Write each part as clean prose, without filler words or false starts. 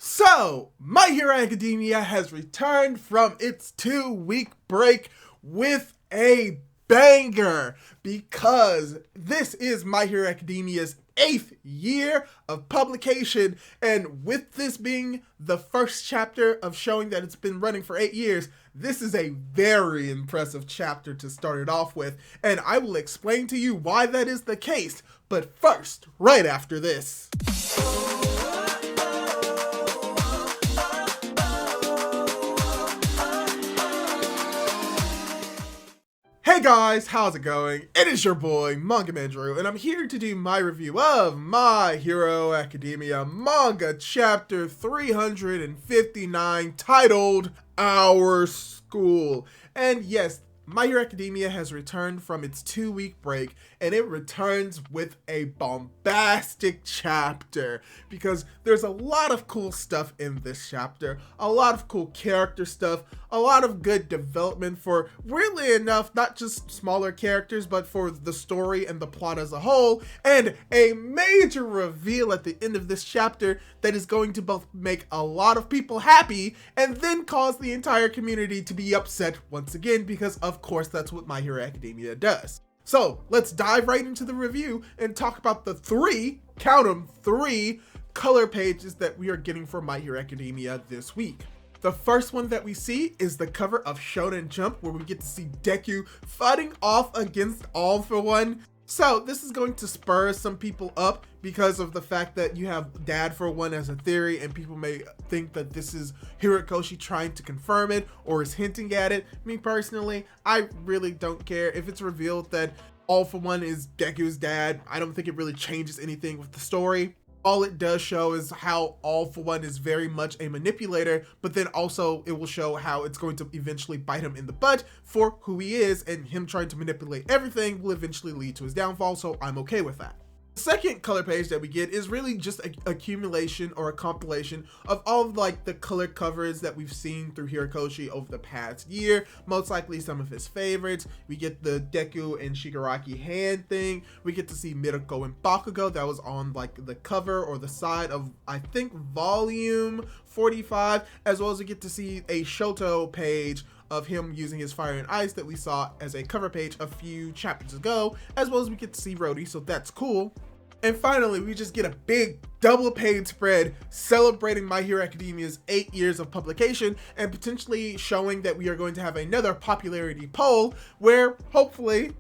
So, My Hero Academia has returned from its 2-week break with a banger because this is My Hero Academia's 8th year of publication, and with this being the first chapter of showing that it's been running for 8 years, this is a very impressive chapter to start it off with, and I will explain to you why that is the case, but first, right after this. Hey guys, how's it going? It is your boy, Manga Drew, and I'm here to do my review of My Hero Academia Manga Chapter 359, titled Our School. And yes, My Hero Academia has returned from its 2-week break, and it returns with a bombastic chapter because there's a lot of cool stuff in this chapter, a lot of cool character stuff, a lot of good development for, really enough, not just smaller characters, but for the story and the plot as a whole, and a major reveal at the end of this chapter that is going to both make a lot of people happy and then cause the entire community to be upset once again, because of course that's what My Hero Academia does. So let's dive right into the review and talk about the three color pages that we are getting for My Hero Academia this week. The first one that we see is the cover of Shonen Jump, where we get to see Deku fighting off against All For One. So this is going to spur some people up because of the fact that you have Dad for One as a theory, and people may think that this is Hirokoshi trying to confirm it or is hinting at it. Me personally, I really don't care. If it's revealed that All For One is Deku's dad, I don't think it really changes anything with the story. All it does show is how All For One is very much a manipulator, but then also it will show how it's going to eventually bite him in the butt for who he is, and him trying to manipulate everything will eventually lead to his downfall, so I'm okay with that. The second color page that we get is really just an accumulation or a compilation of all of the color covers that we've seen through Hirokoshi over the past year, most likely some of his favorites. We get the Deku and Shigaraki hand thing. We get to see Mirako and Bakugo that was on the cover or the side of, I think, volume 45, as well as we get to see a Shoto page of him using his fire and ice that we saw as a cover page a few chapters ago, as well as we get to see Rhodey, so that's cool. And finally, we just get a big double page spread celebrating My Hero Academia's 8 years of publication and potentially showing that we are going to have another popularity poll where hopefully,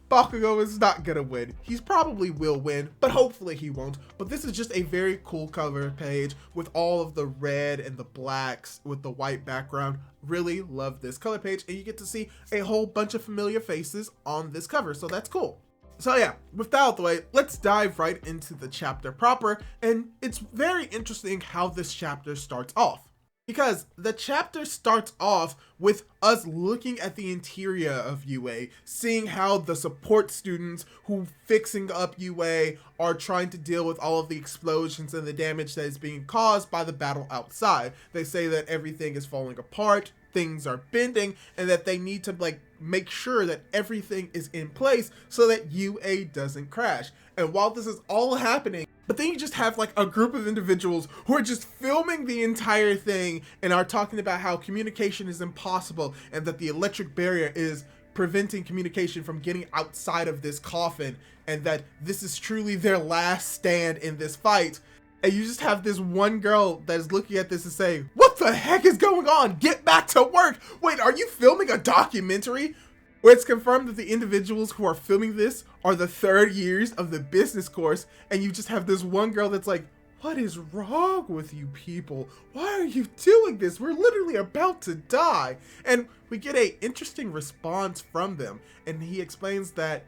Bakugo is not gonna win. He probably will win, but hopefully he won't. But this is just a very cool cover page with all of the red and the blacks with the white background. Really love this color page, and you get to see a whole bunch of familiar faces on this cover, so that's cool. So yeah, with that out of the way, let's dive right into the chapter proper, and it's very interesting how this chapter starts off. Because the chapter starts off with us looking at the interior of UA, seeing how the support students who fixing up UA are trying to deal with all of the explosions and the damage that is being caused by the battle outside. They say that everything is falling apart, things are bending, and that they need to make sure that everything is in place so that UA doesn't crash. And while this is all happening, but then you just have a group of individuals who are just filming the entire thing and are talking about how communication is impossible and that the electric barrier is preventing communication from getting outside of this coffin, and that this is truly their last stand in this fight. And you just have this one girl that is looking at this and saying, "What the heck is going on? Get back to work. Wait, are you filming a documentary?" Where it's confirmed that the individuals who are filming this are the third years of the business course, and you just have this one girl that's like, "What is wrong with you people? Why are you doing this? We're literally about to die." And we get an interesting response from them, and he explains that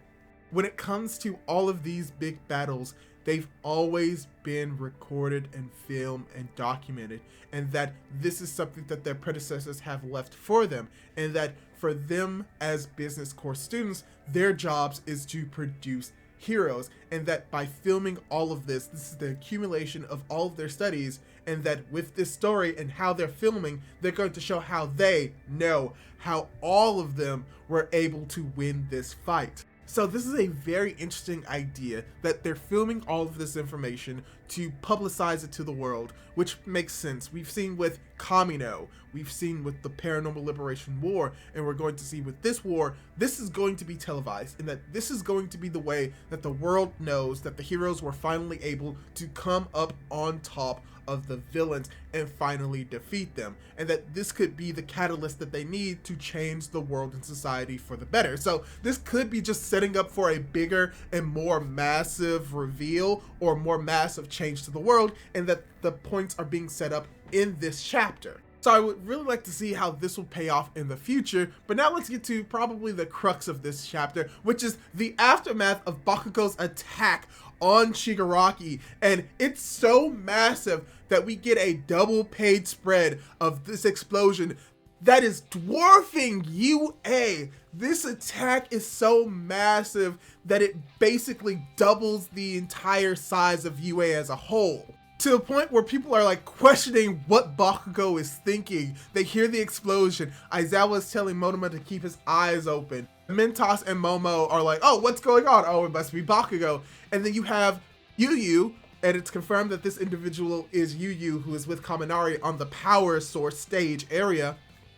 when it comes to all of these big battles, they've always been recorded and filmed and documented, and that this is something that their predecessors have left for them, and that for them as business course students, their jobs is to produce heroes, and that by filming all of this is the accumulation of all of their studies, and that with this story and how they're filming, they're going to show how they know how all of them were able to win this fight. So this is a very interesting idea that they're filming all of this information to publicize it to the world, which makes sense. We've seen with Kamino, we've seen with the Paranormal Liberation War, and we're going to see with this war. This is going to be televised, and that this is going to be the way that the world knows that the heroes were finally able to come up on top of the villains and finally defeat them, and that this could be the catalyst that they need to change the world and society for the better. So this could be just setting up for a bigger and more massive reveal or more massive change to the world, and that the points are being set up in this chapter. So I would really like to see how this will pay off in the future, but now let's get to probably the crux of this chapter, which is the aftermath of Bakugo's attack on Shigaraki. And it's so massive that we get a double page spread of this explosion that is dwarfing UA. This attack is so massive that it basically doubles the entire size of UA as a whole, to the point where people are like questioning what Bakugo is thinking. They hear the explosion. Aizawa is telling Monoma to keep his eyes open. Mentos and Momo are like, oh, what's going on? Oh, it must be Bakugo. And then you have Yu, and it's confirmed that this individual is Yu, who is with Kaminari on the power source stage area.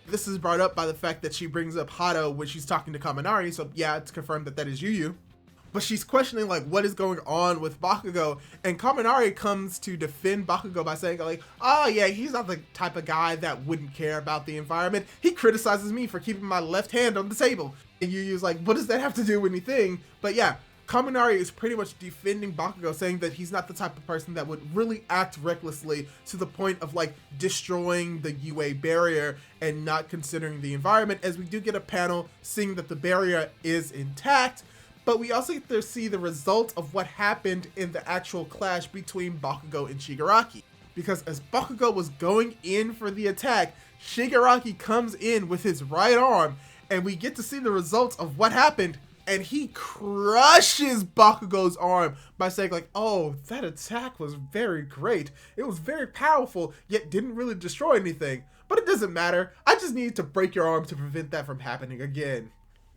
This is brought up by the fact that she brings up Hato when she's talking to Kaminari, so yeah, it's confirmed that that is Yu. But she's questioning like what is going on with Bakugo, and Kaminari comes to defend Bakugo by saying like, oh yeah, he's not the type of guy that wouldn't care about the environment. He criticizes me for keeping my left hand on the table. And Yu's like, what does that have to do with anything? But yeah, Kaminari is pretty much defending Bakugo, saying that he's not the type of person that would really act recklessly to the point of like destroying the UA barrier and not considering the environment, as we do get a panel seeing that the barrier is intact. But we also get to see the result of what happened in the actual clash between Bakugo and Shigaraki. Because as Bakugo was going in for the attack, Shigaraki comes in with his right arm, and we get to see the results of what happened, and he crushes Bakugo's arm by saying like, oh, that attack was very great. It was very powerful, yet didn't really destroy anything. But it doesn't matter. I just needed to break your arm to prevent that from happening again.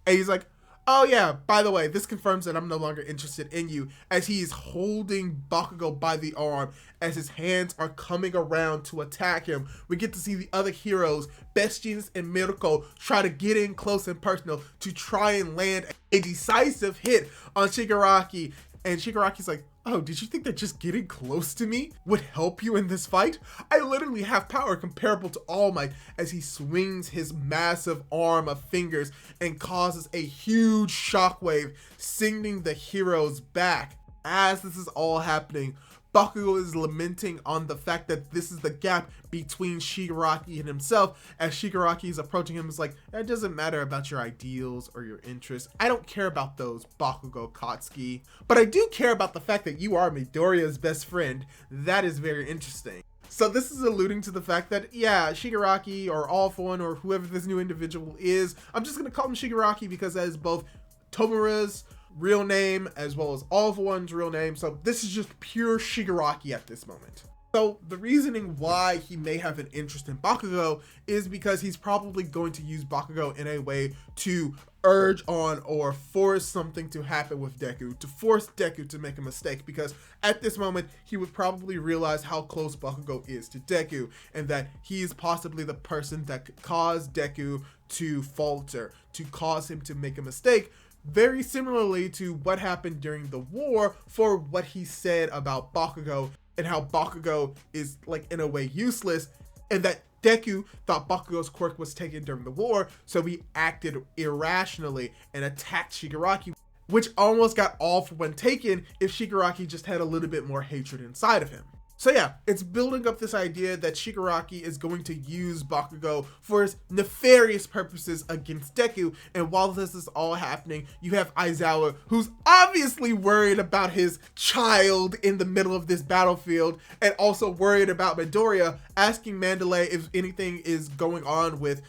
And he's like, oh yeah, by the way, this confirms that I'm no longer interested in you, as he's holding Bakugo by the arm as his hands are coming around to attack him. We get to see the other heroes, Best Jeanist and Mirko, try to get in close and personal to try and land a decisive hit on Shigaraki. And Shigaraki's like, oh, did you think that just getting close to me would help you in this fight? I literally have power comparable to All Might, as he swings his massive arm of fingers and causes a huge shockwave, sending the heroes back. As this is all happening, Bakugo is lamenting on the fact that this is the gap between Shigaraki and himself, as Shigaraki is approaching him is like, it doesn't matter about your ideals or your interests. I don't care about those, Bakugo Katsuki. But I do care about the fact that you are Midoriya's best friend. That is very interesting. So this is alluding to the fact that, yeah, Shigaraki or All For One or whoever this new individual is, I'm just going to call him Shigaraki because that is both Tomura's real name as well as All For One's real name. So this is just pure Shigaraki at this moment. So the reasoning why he may have an interest in Bakugo is because he's probably going to use Bakugo in a way to urge on or force something to happen with Deku, to force Deku to make a mistake, because at this moment he would probably realize how close Bakugo is to Deku, and that he is possibly the person that could cause Deku to falter, to cause him to make a mistake, very similarly to what happened during the war for what he said about Bakugo, and how Bakugo is like in a way useless, and that Deku thought Bakugo's quirk was taken during the war, so he acted irrationally and attacked Shigaraki, which almost got All For One taken if Shigaraki just had a little bit more hatred inside of him. So yeah, it's building up this idea that Shigaraki is going to use Bakugo for his nefarious purposes against Deku, and while this is all happening, you have Aizawa, who's obviously worried about his child in the middle of this battlefield, and also worried about Midoriya, asking Mandalay if anything is going on with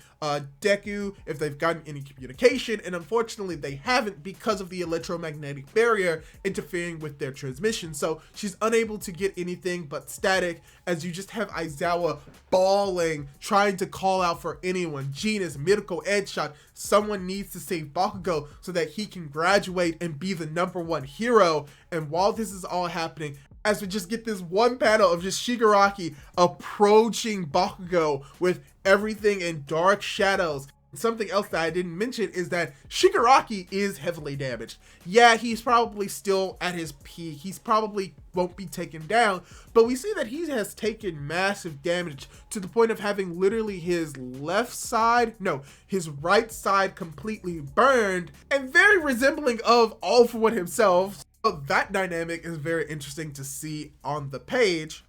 Deku, if they've gotten any communication, and unfortunately they haven't because of the electromagnetic barrier interfering with their transmission. So she's unable to get anything but static, as you just have Aizawa bawling, trying to call out for anyone. Jeanist, Mirko, Edgeshot, someone needs to save Bakugo so that he can graduate and be the #1 hero. And while this is all happening, as we just get this one panel of just Shigaraki approaching Bakugo with everything in dark shadows. Something else that I didn't mention is that Shigaraki is heavily damaged. Yeah, he's probably still at his peak. He's probably won't be taken down, but we see that he has taken massive damage to the point of having literally his his right side completely burned, and very resembling of All For One himself. So that dynamic is very interesting to see on the page.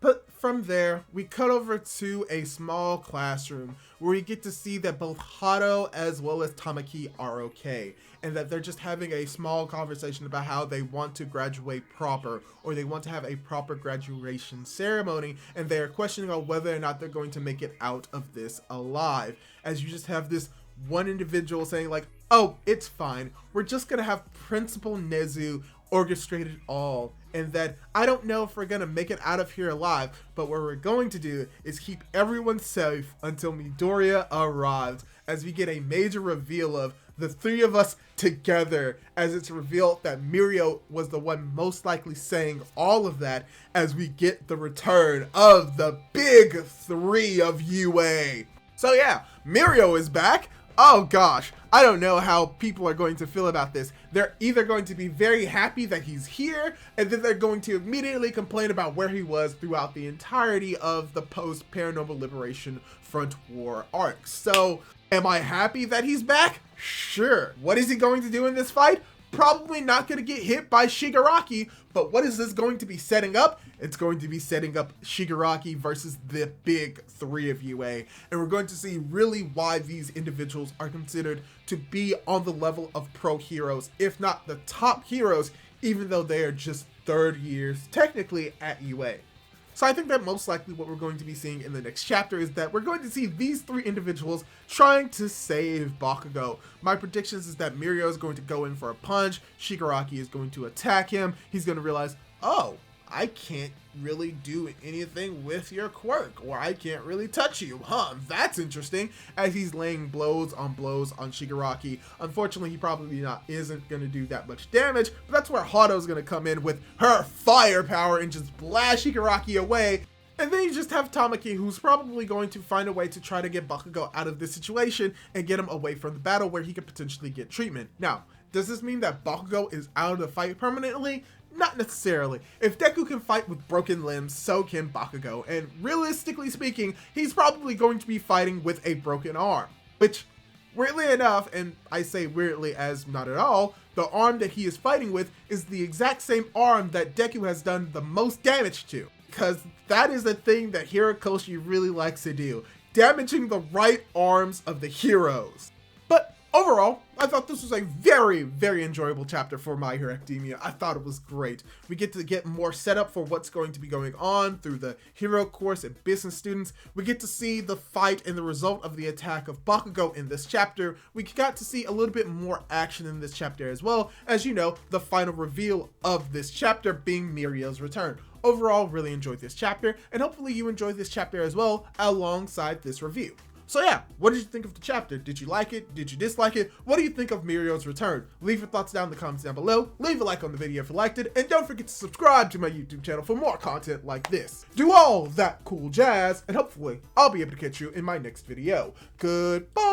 But from there, we cut over to a small classroom where we get to see that both Hato as well as Tamaki are okay, and that they're just having a small conversation about how they want to graduate proper, or they want to have a proper graduation ceremony, and they're questioning on whether or not they're going to make it out of this alive. As you just have this one individual saying like, oh, it's fine, we're just gonna have Principal Nezu orchestrate it all, and that I don't know if we're gonna make it out of here alive, but what we're going to do is keep everyone safe until Midoriya arrives, as we get a major reveal of the three of us together, as it's revealed that Mirio was the one most likely saying all of that, as we get the return of the big three of UA. So yeah, Mirio is back. Oh gosh, I don't know how people are going to feel about this. They're either going to be very happy that he's here, and then they're going to immediately complain about where he was throughout the entirety of the post-Paranormal Liberation Front War arc. So, am I happy that he's back? Sure. What is he going to do in this fight? Probably not going to get hit by Shigaraki, but what is this going to be setting up? It's going to be setting up Shigaraki versus the big three of UA, and we're going to see really why these individuals are considered to be on the level of pro heroes, if not the top heroes, even though they are just third years technically at UA. So I think that most likely what we're going to be seeing in the next chapter is that we're going to see these three individuals trying to save Bakugo. My predictions is that Mirio is going to go in for a punch, Shigaraki is going to attack him, he's going to realize, oh, I can't really do anything with your quirk, or I can't really touch you, that's interesting, as he's laying blows on Shigaraki. Unfortunately, he probably isn't going to do that much damage, but that's where Hato's going to come in with her firepower and just blast Shigaraki away. And then you just have Tamaki, who's probably going to find a way to try to get Bakugo out of this situation and get him away from the battle where he could potentially get treatment. Now, does this mean that Bakugo is out of the fight permanently? Not necessarily. If Deku can fight with broken limbs, so can Bakugo, and realistically speaking, he's probably going to be fighting with a broken arm. Which, weirdly enough, and I say weirdly as not at all, the arm that he is fighting with is the exact same arm that Deku has done the most damage to. Because that is the thing that Horikoshi really likes to do, damaging the right arms of the heroes. But overall, I thought this was a very, very enjoyable chapter for My Hero Academia. I thought it was great. We get to get more setup for what's going to be going on through the hero course and business students. We get to see the fight and the result of the attack of Bakugo in this chapter. We got to see a little bit more action in this chapter as well, as you know, the final reveal of this chapter being Mirio's return. Overall, really enjoyed this chapter, and hopefully you enjoyed this chapter as well alongside this review. So yeah, what did you think of the chapter? Did you like it? Did you dislike it? What do you think of Mirio's return? Leave your thoughts down in the comments down below. Leave a like on the video if you liked it. And don't forget to subscribe to my YouTube channel for more content like this. Do all that cool jazz, and hopefully I'll be able to catch you in my next video. Goodbye!